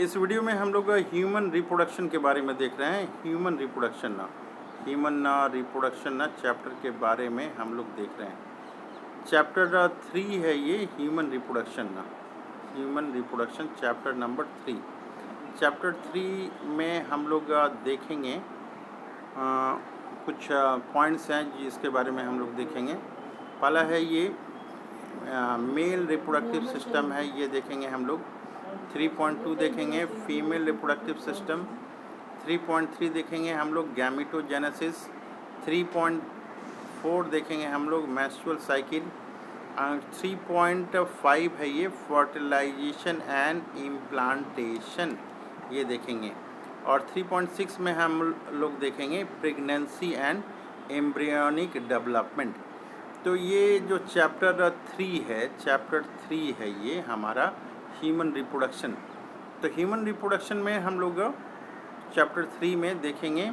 इस वीडियो में हम लोग ह्यूमन रिप्रोडक्शन के बारे में देख रहे हैं। ह्यूमन रिप्रोडक्शन चैप्टर के बारे में हम लोग देख रहे हैं। चैप्टर 3 है ये human reproduction chapter number 3। Chapter 3 में हम लोग देखेंगे कुछ पॉइंट्स हैं जिसके बारे में हम लोग देखेंगे। पहला है ये मेल रिप्रोडक्टिव सिस्टम है, ये देखेंगे हम लोग। 3.2 देखेंगे फीमेल रिप्रोडक्टिव सिस्टम। 3.3 देखेंगे हम लोग गैमेटोजेनेसिस। 3.4 देखेंगे हम लोग मेंस्ट्रुअल साइकिल। 3.5 है ये फर्टिलाइजेशन एंड इम्प्लांटेशन, ये देखेंगे। और 3.6 में हम लोग देखेंगे प्रेगनेंसी एंड एम्ब्रियोनिक डेवलपमेंट। तो ये जो चैप्टर 3 है ये हमारा ह्यूमन रिप्रोडक्शन। तो ह्यूमन रिप्रोडक्शन में हम लोग चैप्टर 3 में देखेंगे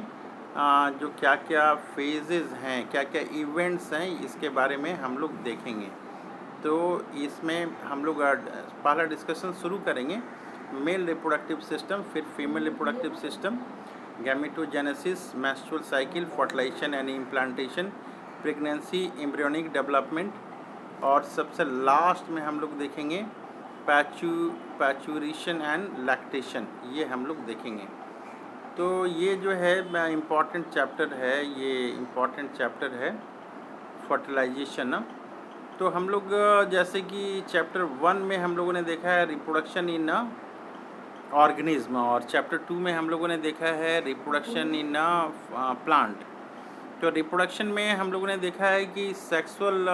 जो क्या क्या फेजेस हैं, क्या क्या इवेंट्स हैं, इसके बारे में हम लोग देखेंगे। तो इसमें हम लोग पहला डिस्कशन शुरू करेंगे मेल रिप्रोडक्टिव सिस्टम, फिर female reproductive system, gametogenesis, menstrual cycle, fertilisation and implantation, pregnancy, embryonic development, और सबसे लास्ट में हम लोग देखेंगे पैचुरेशन एंड लैक्टेशन, ये हम लोग देखेंगे। तो ये जो है इम्पॉर्टेंट चैप्टर है फर्टिलाइजेशन। तो हम लोग जैसे कि चैप्टर 1 में हम लोगों ने देखा है रिप्रोडक्शन इन ऑर्गेनिज्म, और चैप्टर 2 में हम लोगों ने देखा है रिप्रोडक्शन इन प्लांट। तो रिप्रोडक्शन में हम लोगों ने देखा है कि सेक्सुअल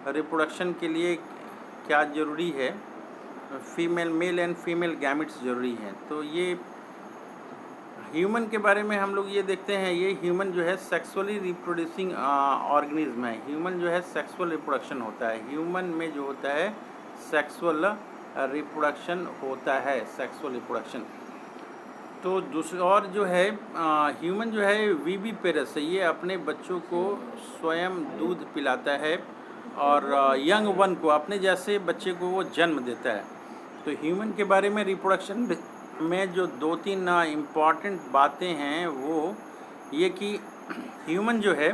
रिप्रोडक्शन के लिए क्या ज़रूरी है, मेल एंड फीमेल गैमेट्स ज़रूरी हैं। तो ये ह्यूमन के बारे में हम लोग ये देखते हैं, ये ह्यूमन जो है सेक्सुअली रिप्रोड्यूसिंग ऑर्गेनिज्म है। ह्यूमन जो है सेक्सुअल रिप्रोडक्शन होता है, ह्यूमन में जो होता है सेक्सुअल रिप्रोडक्शन होता है, सेक्सुअल रिप्रोडक्शन। तो दूसरी और जो है ह्यूमन जो है विविपेरस है, ये अपने बच्चों को स्वयं दूध पिलाता है और यंग वन को, अपने जैसे बच्चे को वो जन्म देता है। तो ह्यूमन के बारे में रिप्रोडक्शन में जो 2-3 इम्पॉर्टेंट बातें हैं वो ये कि ह्यूमन जो है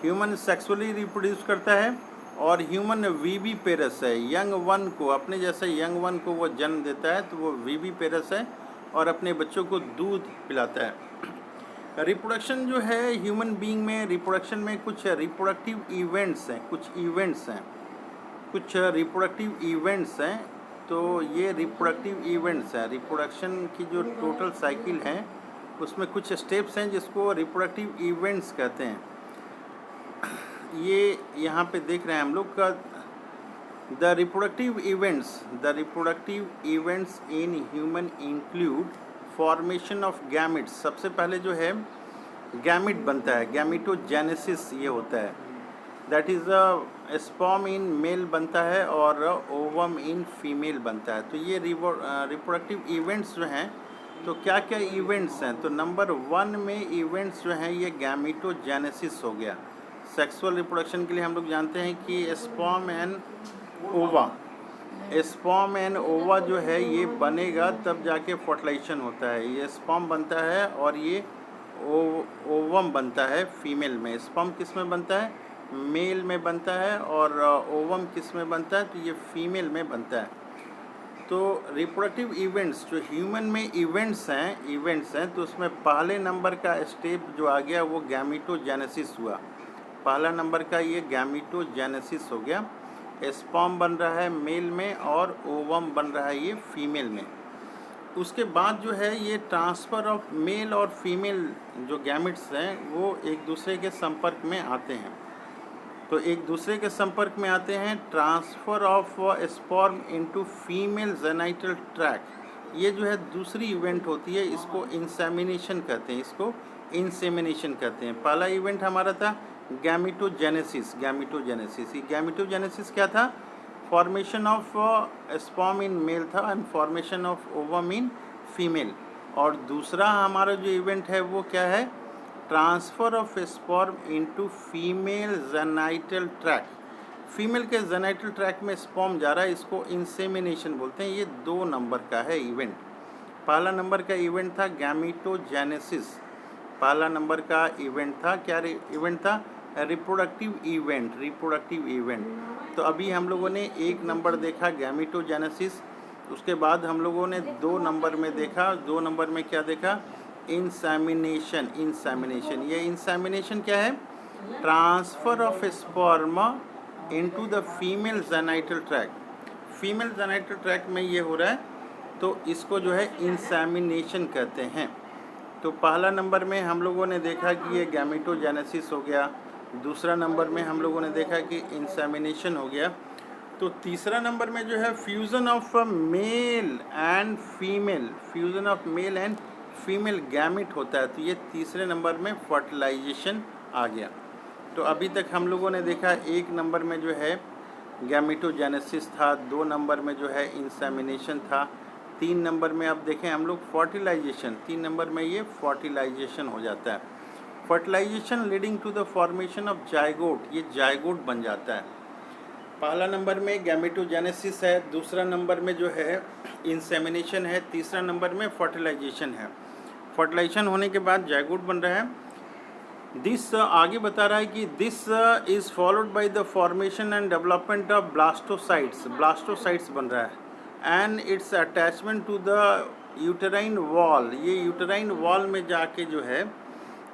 ह्यूमन सेक्सुअली रिप्रोड्यूस करता है, और ह्यूमन विविपेरस है, यंग वन को, अपने जैसे यंग वन को वो जन्म देता है, तो वो विविपेरस है और अपने बच्चों को दूध पिलाता है। रिप्रोडक्शन जो है ह्यूमन बीइंग में, रिप्रोडक्शन में कुछ रिप्रोडक्टिव इवेंट्स हैं, कुछ रिप्रोडक्टिव इवेंट्स हैं। तो ये रिप्रोडक्टिव इवेंट्स हैं, रिप्रोडक्शन की जो टोटल साइकिल है उसमें कुछ स्टेप्स हैं जिसको रिप्रोडक्टिव इवेंट्स कहते हैं। ये यहाँ पे देख रहे हैं हम लोग का the reproductive events in human include formation of gametes. सबसे पहले जो है गैमेट बनता है, गैमेटोजेनेसिस ये होता है, that is sperm in male बनता है और ओवम इन फीमेल बनता है। तो ये रिप्रोडक्टिव इवेंट्स जो हैं, तो क्या क्या इवेंट्स हैं, तो नंबर 1 में इवेंट्स जो हैं ये गैमेटोजेनेसिस हो गया। सेक्सुअल रिप्रोडक्शन के लिए हम लोग जानते हैं कि स्पर्म एंड ओवा जो है ये बनेगा तब जाके फर्टिलाइजेशन होता है। ये स्पर्म बनता है और ये ओवम बनता है फीमेल में। स्पर्म किस में बनता है, मेल में बनता है, और ओवम किस में बनता है, तो ये फीमेल में बनता है। तो रिप्रोडक्टिव इवेंट्स जो ह्यूमन में इवेंट्स हैं, तो उसमें पहले नंबर का स्टेप जो आ गया वो गैमेटोजेनेसिस हुआ। पहला नंबर का ये गैमेटोजेनेसिस हो गया, स्पर्म बन रहा है मेल में और ओवम बन रहा है ये फीमेल में। उसके बाद जो है ये ट्रांसफ़र ऑफ मेल और फीमेल जो गैमेट्स हैं वो एक दूसरे के संपर्क में आते हैं। तो एक दूसरे के संपर्क में आते हैं, transfer of sperm into female genital tract, ये जो है दूसरी इवेंट होती है, इसको इंसेमिनेशन कहते हैं, पहला इवेंट हमारा था गैमेटोजेनेसिस। ये गैमेटोजेनेसिस क्या था, formation of sperm in male था and formation of ovum in female. और दूसरा हमारा जो इवेंट है वो क्या है, transfer of sperm into female genital tract. Female के जेनाइटल ट्रैक में स्पर्म जा रहा है, इसको इंसेमिनेशन बोलते हैं। ये 2 नंबर का है इवेंट। पहला नंबर का इवेंट था गैमेटोजेनेसिस। पहला नंबर का इवेंट था, क्या इवेंट था? Reproductive event. तो अभी हम लोगों ने 1 नंबर देखा गैमेटोजेनेसिस, उसके बाद हम लोगों ने 2 नंबर में देखा, 2 नंबर में क्या देखा? इंसेमिनेशन। ये इंसेमिनेशन क्या है? Transfer of sperm into the female genital tract. Female genital tract में ये हो रहा है, तो इसको जो है इंसेमिनेशन कहते हैं। तो पहला नंबर में हम लोगों ने देखा कि ये गैमेटोजेनेसिस हो गया, दूसरा नंबर में हम लोगों ने देखा कि इंसेमिनेशन हो गया। तो तीसरा नंबर में जो है fusion of male and female gamete होता है। तो ये तीसरे नंबर में फर्टिलाइजेशन आ गया। तो अभी तक हम लोगों ने देखा 1 नंबर में जो है गैमेटोजेनेसिस था, 2 नंबर में जो है इंसेमिनेशन था, 3 नंबर में अब देखें हम लोग फर्टिलाइजेशन। 3 नंबर में ये फर्टिलाइजेशन हो जाता है। Fertilisation leading to the formation of zygote, ये जायगोट बन जाता है। पहला नंबर में गैमेटोजेनेसिस है, दूसरा नंबर में जो है इंसेमिनेशन है, तीसरा नंबर में फर्टिलाइजेशन है। फर्टिलाइजेशन होने के बाद जायगोट बन रहा है। दिस आगे बता रहा है कि this is followed by the formation and development of blastocytes बन रहा है and its attachment to the uterine wall. ये यूटेराइन वॉल में जाके जो है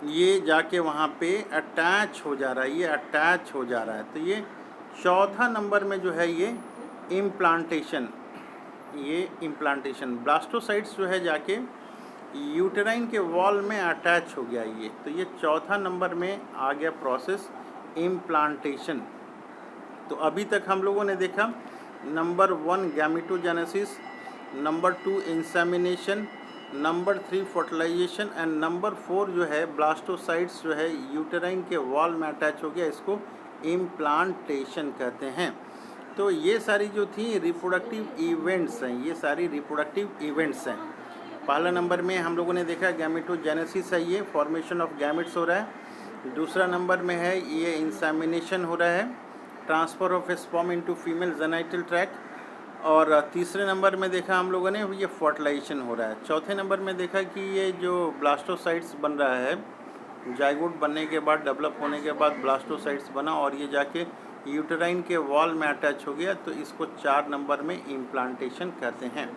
ये जाके वहाँ पे अटैच हो जा रहा है, तो ये चौथा नंबर में जो है ये इम्प्लांटेशन ब्लास्टोसाइट्स जो है जाके यूटेराइन के वॉल में अटैच हो गया ये। तो ये चौथा नंबर में आ गया प्रोसेस इम्प्लांटेशन। तो अभी तक हम लोगों ने देखा number 1 gametogenesis, number 2 insemination, number 3 fertilization and number 4 जो है ब्लास्टोसाइट्स जो है यूटेराइन के वॉल में अटैच हो गया, इसको इम्प्लांटेशन कहते हैं। तो ये सारी जो थी रिप्रोडक्टिव इवेंट्स हैं, ये सारी रिप्रोडक्टिव इवेंट्स हैं। पहला नंबर में हम लोगों ने देखा गैमेटोजेनेसिस है, ये फॉर्मेशन ऑफ गैमेट्स हो रहा है। दूसरा नंबर में है ये इंसेमिनेशन हो रहा है, transfer of sperm into female genital tract. और तीसरे नंबर में देखा हम लोगों ने ये फर्टिलाइजेशन हो रहा है। चौथे नंबर में देखा कि ये जो ब्लास्टोसाइट्स बन रहा है, जायगोट बनने के बाद डेवलप होने के बाद ब्लास्टोसाइट्स बना और ये जाके यूटेराइन के वॉल में अटैच हो गया, तो इसको 4 नंबर में इम्प्लांटेशन कहते हैं।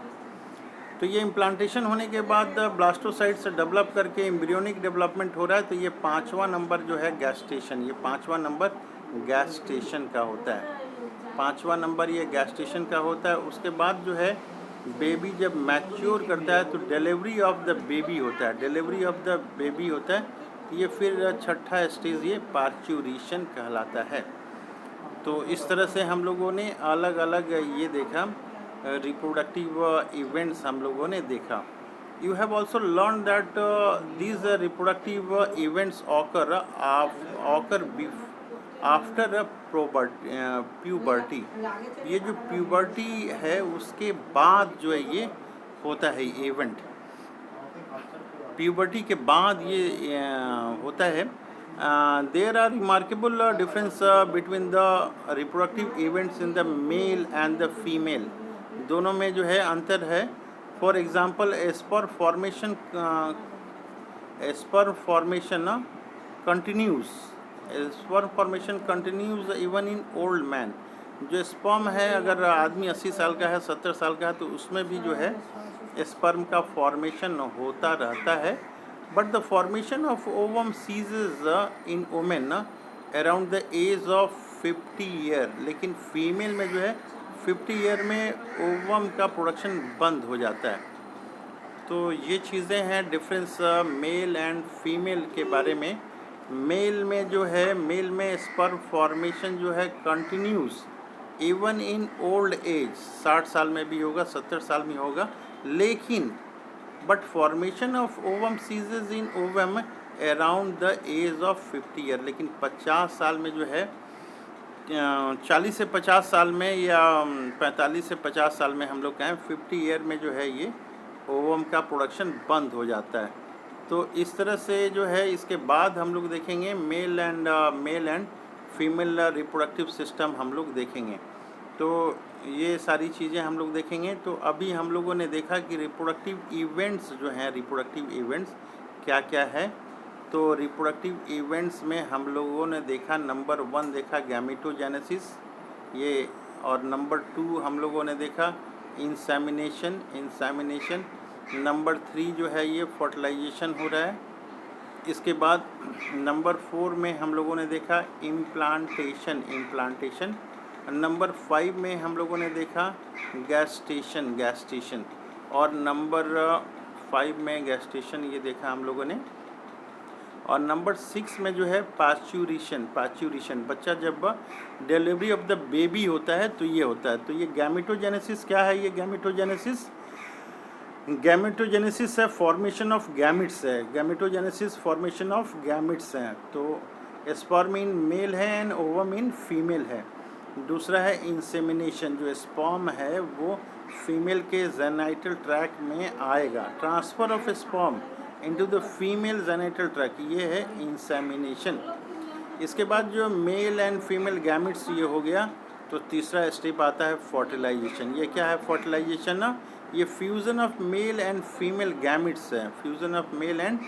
तो ये इम्प्लांटेशन होने के बाद ब्लास्टोसाइट्स डेवलप करके एम्ब्रियोनिक डेवलपमेंट हो रहा है। तो ये 5वां नंबर जो है गैस्टेशन, ये 5वां नंबर गैस्टेशन का होता है। 5वां नंबर ये गैस्टेशन का होता है। उसके बाद जो है बेबी जब मैच्योर करता है तो डिलीवरी ऑफ द बेबी होता है। ये फिर छठा स्टेज ये पार्च्यूरेशन कहलाता है। तो इस तरह से हम लोगों ने अलग अलग ये देखा रिप्रोडक्टिव इवेंट्स हम लोगों ने देखा। You have also learn that these reproductive events occur after puberty. ये जो प्यूबर्टी है उसके बाद जो है ये होता है इवेंट, प्यूबर्टी के बाद ये होता है। There are remarkable difference between the reproductive events in the male and the female. दोनों में जो है अंतर है। For example sperm formation continues even in old man. जो स्पर्म है, अगर आदमी 80 साल का है, 70 साल का है, तो उसमें भी जो है स्पर्म का फॉर्मेशन होता रहता है। But the formation of ovum ceases in women around the age of 50 year. लेकिन फीमेल में जो है 50 ईयर में ओवम का प्रोडक्शन बंद हो जाता है। तो ये चीज़ें हैं डिफरेंस मेल एंड फीमेल के बारे में। मेल में जो है, मेल में स्पर्म फॉर्मेशन जो है continuous even in old age, 60 साल में भी होगा, 70 साल में होगा। लेकिन but formation of ovum ceases in ovum around the age of 50 year. लेकिन 50 साल में जो है 40 से 50 साल में या 45 से 50 साल में हम लोग कहें 50 ईयर में जो है ये ओवम का प्रोडक्शन बंद हो जाता है। तो इस तरह से जो है इसके बाद हम लोग देखेंगे mail and female reproductive system हम लोग देखेंगे। तो ये सारी चीज़ें हम लोग देखेंगे। तो अभी हम लोगों ने देखा कि रिप्रोडक्टिव इवेंट्स जो हैं, रिप्रोडक्टिव इवेंट्स क्या क्या है। तो रिप्रोडक्टिव इवेंट्स में हम लोगों ने देखा, नंबर 1 देखा गैमेटोजेनेसिस ये, और नंबर 2 हम लोगों ने देखा इंसेमिनेशन। नंबर 3 जो है ये फर्टिलाइजेशन हो रहा है। इसके बाद नंबर 4 में हम लोगों ने देखा इम्प्लांटेशन। नंबर 5 में हम लोगों ने देखा गैस्टेशन। और नंबर 5 में गैस्टेशन ये देखा हम लोगों ने। और नंबर 6 में जो है पार्च्यूरेशन। बच्चा जब डिलीवरी ऑफ द बेबी होता है तो ये होता है। तो ये गैमेटोजेनेसिस क्या है? ये गैमेटोजेनेसिस है, फॉर्मेशन ऑफ गैमिट्स है। गैमेटोजेनेसिस फॉर्मेशन ऑफ गैमिट्स है। तो स्पर्म इन मेल है एंड ओवम इन फीमेल है। दूसरा है इंसेमिनेशन, जो स्पर्म है वो फीमेल के जेनाइटल ट्रैक में आएगा। Transfer of sperm into the female genital tract, ये है इंसेमिनेशन। इसके बाद जो मेल एंड फीमेल गैमिट्स ये हो गया। तो तीसरा स्टेप आता है फर्टिलाइजेशन। ये क्या है फर्टिलाइजेशन ना? ये fusion of male and female gametes है। Fusion of male and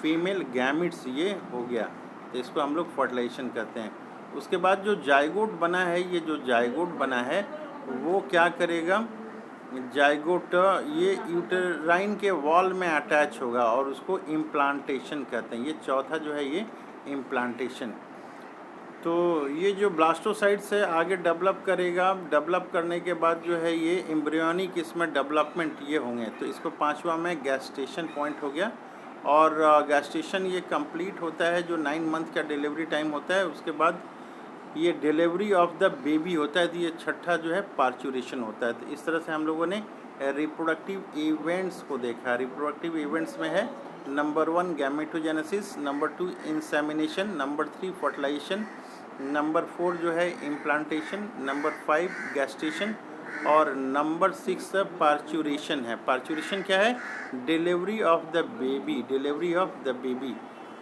female gametes ये हो गया, तो इसको हम लोग फर्टिलाइजेशन कहते हैं। उसके बाद जो जाइगोट बना है, ये जो जाइगोट बना है वो क्या करेगा? जाइगोट ये यूटेराइन के वॉल में अटैच होगा और उसको इम्प्लांटेशन कहते हैं। ये चौथा जो है ये इम्प्लांटेशन। तो ये जो ब्लास्टोसाइट्स है आगे डेवलप करेगा। डेवलप करने के बाद जो है ये एम्ब्रियोनिक इसमें डेवलपमेंट ये होंगे। तो इसको 5वां में गैस्टेशन पॉइंट हो गया। और गैस्टेशन ये कंप्लीट होता है जो 9 मंथ का डिलीवरी टाइम होता है। उसके बाद ये डिलीवरी ऑफ द बेबी होता है। तो ये छठा जो है पार्चुरेशन होता है। तो इस तरह से हम लोगों ने रिप्रोडक्टिव इवेंट्स को देखा। रिप्रोडक्टिव इवेंट्स में है number 1 gametogenesis, number 2 insemination, number 3 fertilization, number 4 जो है इम्प्लांटेशन, नंबर 5 गैस्टेशन और नंबर 6 पार्चुरेशन है। पार्चुरेशन क्या है? Delivery of the baby.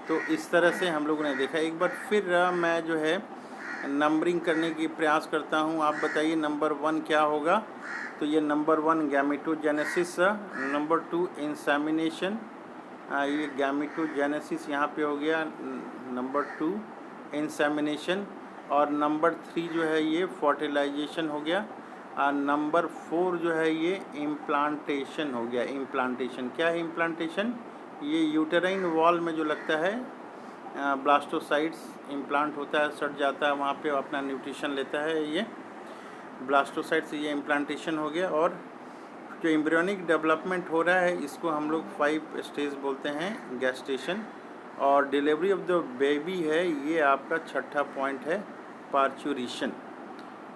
तो इस तरह से हम लोगों ने देखा। एक बार फिर मैं जो है नंबरिंग करने की प्रयास करता हूँ। आप बताइए नंबर 1 क्या होगा? तो ये नंबर 1 गैमेटोजेनेसिस, नंबर 2 इंसेमिनेशन, ये गैमेटोजेनेसिस यहाँ पे हो गया, नंबर 2 इंसेमिनेशन, और नंबर 3 जो है ये फर्टिलाइजेशन हो गया, और नंबर 4 जो है ये इम्प्लांटेशन हो गया। इम्प्लांटेशन क्या है? इम्प्लांटेशन ये यूटेराइन वॉल में जो लगता है ब्लास्टोसाइट्स इम्प्लांट होता है, सट जाता है, वहाँ पे अपना न्यूट्रिशन लेता है ये ब्लास्टोसाइट्स। ये इम्प्लांटेशन हो गया। और जो एम्ब्रियोनिक डेवलपमेंट हो रहा है इसको हम लोग 5 स्टेज बोलते हैं, गैस्टेशन। और डिलीवरी ऑफ द बेबी है ये आपका छठा पॉइंट है, पार्चुरेशन।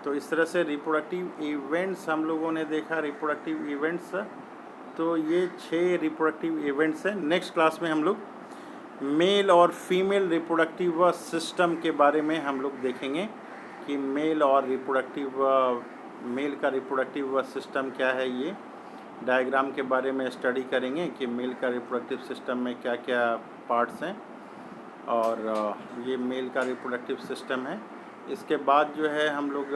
तो इस तरह से रिप्रोडक्टिव इवेंट्स हम लोगों ने देखा। रिप्रोडक्टिव इवेंट्स, तो ये 6 रिप्रोडक्टिव इवेंट्स हैं। नेक्स्ट क्लास में हम लोग मेल और फीमेल रिप्रोडक्टिव सिस्टम के बारे में हम लोग देखेंगे कि मेल का रिप्रोडक्टिव सिस्टम क्या है। ये डायग्राम के बारे में स्टडी करेंगे कि मेल का रिप्रोडक्टिव सिस्टम में क्या क्या पार्ट्स हैं, और ये मेल का रिप्रोडक्टिव सिस्टम है। इसके बाद जो है हम लोग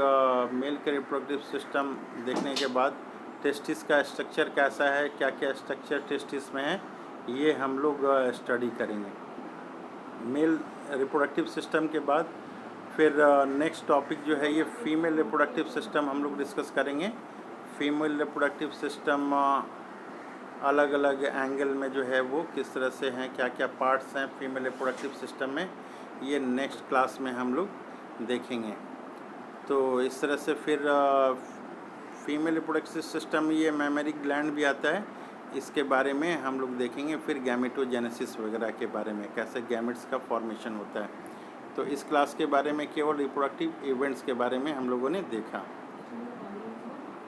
मेल के रिप्रोडक्टिव सिस्टम देखने के बाद टेस्टिस का स्ट्रक्चर कैसा है, क्या क्या स्ट्रक्चर टेस्टिस में है, ये हम लोग स्टडी करेंगे। मेल रिप्रोडक्टिव सिस्टम के बाद फिर नेक्स्ट टॉपिक जो है ये फीमेल रिप्रोडक्टिव सिस्टम हम लोग डिस्कस करेंगे। फीमेल रिप्रोडक्टिव सिस्टम अलग अलग एंगल में जो है वो किस तरह से हैं, क्या क्या पार्ट्स हैं फीमेल रिप्रोडक्टिव सिस्टम में, ये नेक्स्ट क्लास में हम लोग देखेंगे। तो इस तरह से फिर फीमेल रिप्रोडक्टिव सिस्टम ये मेमरी ग्लैंड भी आता है, इसके बारे में हम लोग देखेंगे। फिर गैमेटोजेनेसिस वगैरह के बारे में, कैसे गैमेट्स का फॉर्मेशन होता है। तो इस क्लास के बारे में केवल रिप्रोडक्टिव इवेंट्स के बारे में हम लोगों ने देखा।